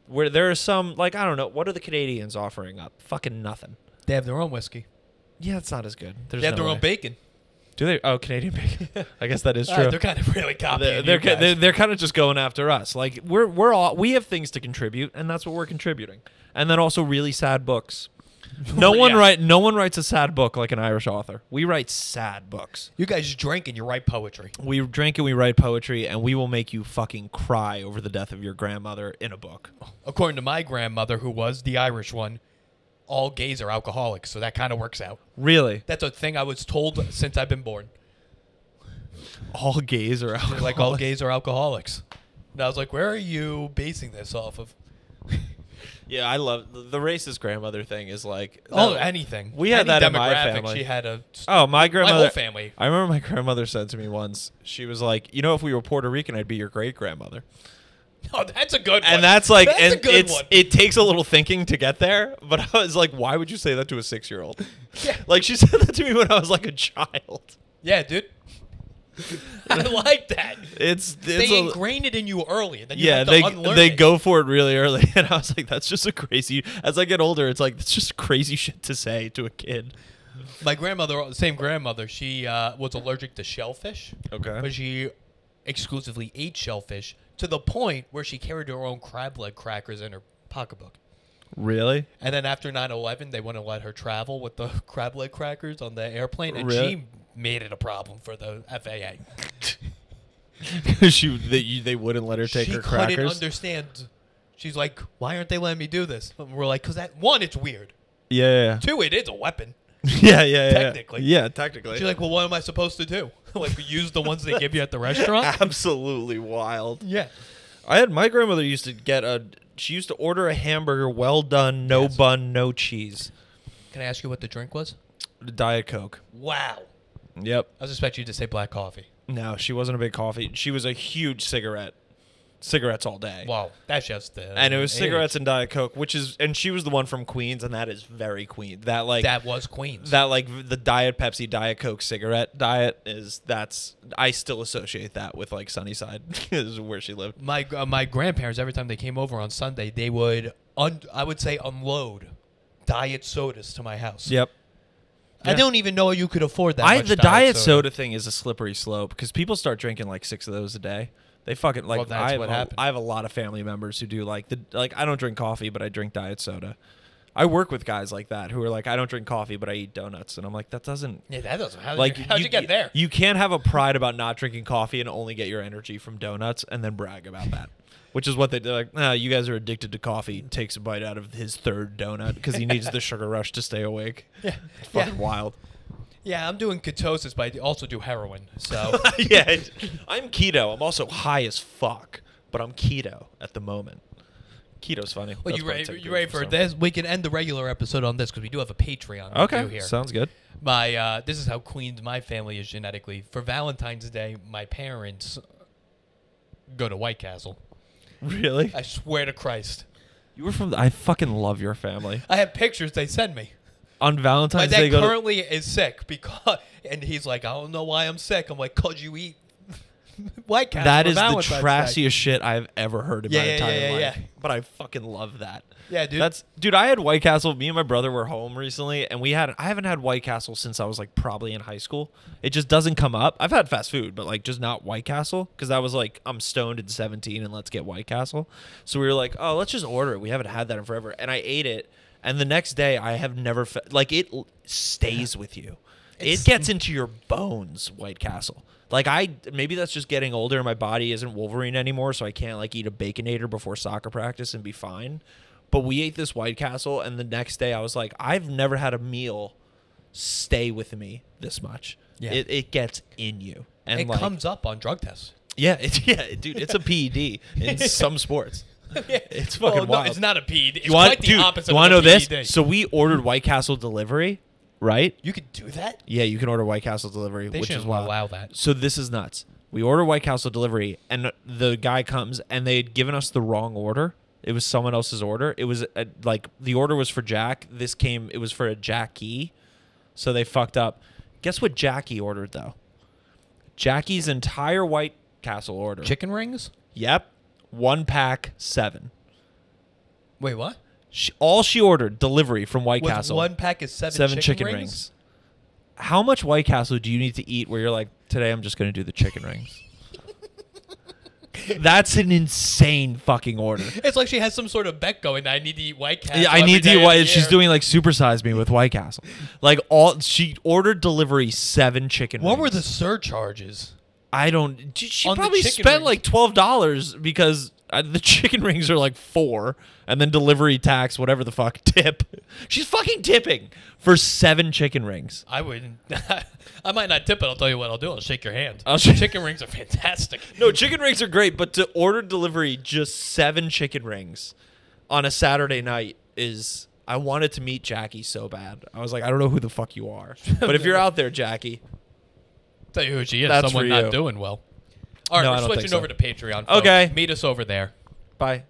Where there are some, like, I don't know, what are the Canadians offering up? Fucking nothing. They have their own whiskey. Yeah, it's not as good. There's They have no their way. own bacon. Do they? Oh, Canadian bacon. I guess that is true. They're kind of really copying you guys. They're kind of just going after us. Like we have things to contribute, and that's what we're contributing. And then also really sad books. No one writes a sad book like an Irish author. We write sad books. You guys drink and you write poetry. We drink and we write poetry, and we will make you fucking cry over the death of your grandmother in a book. According to my grandmother, who was the Irish one, all gays are alcoholics, so that kind of works out. Really? That's a thing I was told since I've been born. All gays are alcoholics? Like, all gays are alcoholics. And I was like, where are you basing this off of? Yeah, I love the racist grandmother thing. Is like Anything. We had Any that in my demographic, family. She had a. Oh, my grandmother. My whole family. I remember my grandmother said to me once. She was like, if we were Puerto Rican, I'd be your great grandmother. Oh, that's a good one. And that's like, that's a good one. it takes a little thinking to get there. But I was like, why would you say that to a 6-year-old? Yeah. Like, she said that to me when I was like a child. Yeah, dude. I like that. It's They ingrain it in you early, and then you yeah, have to unlearn they it. go for it really early, and I was like, that's just a crazy. As I get older, it's like it's just crazy shit to say to a kid. My grandmother, same grandmother, she was allergic to shellfish. Okay. But she exclusively ate shellfish to the point where she carried her own crab leg crackers in her pocketbook. Really? And then after 9/11, they wouldn't let her travel with the crab leg crackers on the airplane, and Really? she made it a problem for the FAA. They wouldn't let her take She her couldn't crackers. understand. She's like, why aren't they letting me do this? And we're like, because one, it's weird. Yeah. Two, it is a weapon. Yeah. Technically. Yeah, technically. She's like, well, what am I supposed to do? Like, use the ones they give you at the restaurant? Absolutely wild. Yeah. My grandmother used to she used to order a hamburger well done, no Yes. bun, no cheese. Can I ask you what the drink was? Diet Coke. Wow. Yep. I was expecting you to say black coffee. No, she wasn't a big coffee. She was a huge cigarettes all day. Wow. That's just And it was cigarettes and Diet Coke, and she was the one from Queens, and that is very Queens. That was Queens. the Diet Pepsi, Diet Coke cigarette diet I still associate that with like Sunnyside is where she lived. My grandparents, every time they came over on Sunday, they would, I would say, unload diet sodas to my house. Yep. I Yeah. don't even know you could afford that much The diet soda thing is a slippery slope because people start drinking like 6 of those a day. They fucking like. Well, that's what happened. I have a lot of family members who do like I don't drink coffee, but I drink diet soda. I work with guys like that who are like, I don't drink coffee, but I eat donuts, and I'm like, that doesn't. Yeah, that doesn't. How'd you get there? You can't have a pride about not drinking coffee and only get your energy from donuts and then brag about that. Which is what they do. Like, you guys are addicted to coffee. Takes a bite out of his 3rd donut because he needs the sugar rush to stay awake. Yeah. It's fucking wild. Yeah, I'm doing ketosis, but I also do heroin. So Yeah, I'm keto. I'm also high as fuck, but I'm keto at the moment. Keto's funny. Well, That's you probably ready? too You good ready for some. this? We can end the regular episode on this because we do have a Patreon. to do Okay, here. sounds good. This is how clean my family is genetically. For Valentine's Day, my parents go to White Castle. Really? I swear to Christ. You were from. I fucking love your family. I have pictures they send me. On My Valentine's Day, dad currently is sick and he's like, I don't know why I'm sick. I'm like, 'cause you eat White Castle. that for is the Valentine's Day." trashiest shit I've ever heard in my entire life. yeah. But I fucking love that. Yeah, dude. Dude, I had White Castle. Me and my brother were home recently, and I haven't had White Castle since I was like probably in high school. It just doesn't come up. I've had fast food, but like just not White Castle, because I was like, I'm stoned at 17 and let's get White Castle. So we were like, oh, let's just order it. We haven't had that in forever. And I ate it, and the next day I have never like it stays with you. It gets into your bones, White Castle. Like maybe that's just getting older and my body isn't Wolverine anymore, so I can't like eat a Baconator before soccer practice and be fine. But we ate this White Castle, and the next day I was like, I've never had a meal stay with me this much. Yeah. It gets in you. And it like, comes up on drug tests. Yeah, dude, it's a PED in some sports. It's fucking No, wild. it's not a PED. It's quite the opposite you want to of know a this? PED. So we ordered White Castle delivery, right? You could do that? Yeah, you can order White Castle delivery, They which is shouldn't wild. allow that. So this is nuts. We order White Castle delivery, and the guy comes, and they had given us the wrong order. It was someone else's order. It was like the order was for Jack. It was for a Jackie. So they fucked up. Guess what Jackie ordered though? Jackie's entire White Castle order. Chicken rings? Yep. 1 pack, 7. Wait, what? All she ordered delivery from White Was Castle. 1 pack is 7 chicken rings. How much White Castle do you need to eat where you're like, today I'm just going to do the chicken rings? That's an insane fucking order. It's like she has some sort of bet going that I need to eat White Castle. Yeah, I every need to day eat of White. the She's year. doing like supersize me with White Castle. Like she ordered delivery 7 chicken What rings. were the surcharges? I don't. She On the probably chicken spent rings? like $12 because the chicken rings are like 4, and then delivery tax, whatever the fuck, tip. She's fucking tipping for 7 chicken rings. I wouldn't. I might not tip it. I'll tell you what I'll do. I'll shake your hand. Chicken rings are fantastic. No, chicken rings are great, but to order delivery just 7 chicken rings on a Saturday night is. I wanted to meet Jackie so bad. I was like, I don't know who the fuck you are, but if you're out there, Jackie, Tell you who she is. That's Someone for not you. doing well. All right, No, I we're don't think switching so. over to Patreon. Folks. Okay. Meet us over there. bye.